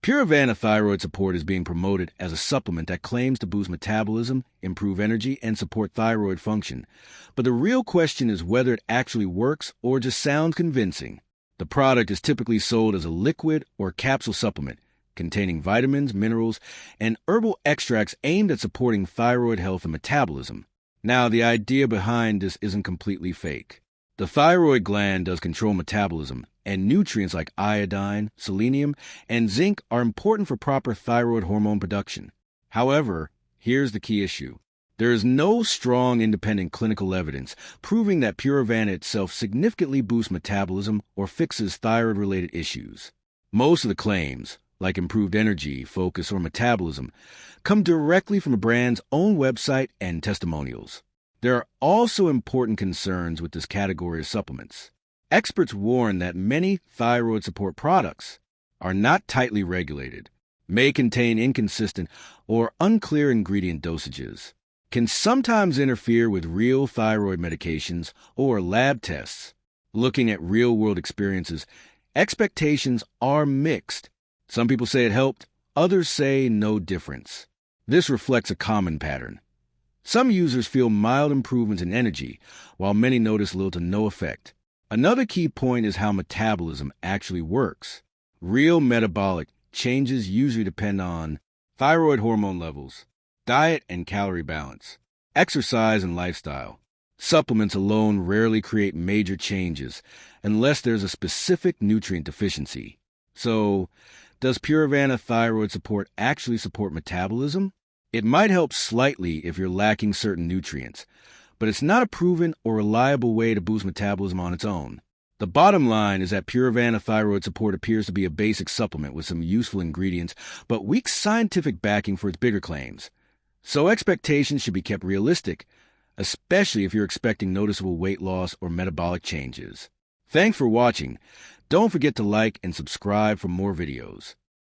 Purevanta Thyroid Support is being promoted as a supplement that claims to boost metabolism, improve energy, and support thyroid function. But the real question is whether it actually works or just sounds convincing. The product is typically sold as a liquid or capsule supplement, containing vitamins, minerals, and herbal extracts aimed at supporting thyroid health and metabolism. Now, the idea behind this isn't completely fake. The thyroid gland does control metabolism, and nutrients like iodine, selenium, and zinc are important for proper thyroid hormone production. However, here's the key issue. There is no strong independent clinical evidence proving that Purevanta itself significantly boosts metabolism or fixes thyroid-related issues. Most of the claims, like improved energy, focus, or metabolism, come directly from a brand's own website and testimonials. There are also important concerns with this category of supplements. Experts warn that many thyroid support products are not tightly regulated, may contain inconsistent or unclear ingredient dosages, can sometimes interfere with real thyroid medications or lab tests. Looking at real-world experiences, expectations are mixed. Some people say it helped, others say no difference. This reflects a common pattern. Some users feel mild improvements in energy, while many notice little to no effect. Another key point is how metabolism actually works. Real metabolic changes usually depend on thyroid hormone levels, diet and calorie balance, exercise and lifestyle. Supplements alone rarely create major changes unless there's a specific nutrient deficiency. So, does Purevanta Thyroid Support actually support metabolism? It might help slightly if you're lacking certain nutrients, but it's not a proven or reliable way to boost metabolism on its own. The bottom line is that Purevanta Thyroid Support appears to be a basic supplement with some useful ingredients, but weak scientific backing for its bigger claims. So expectations should be kept realistic, especially if you're expecting noticeable weight loss or metabolic changes. Thanks for watching. Don't forget to like and subscribe for more videos.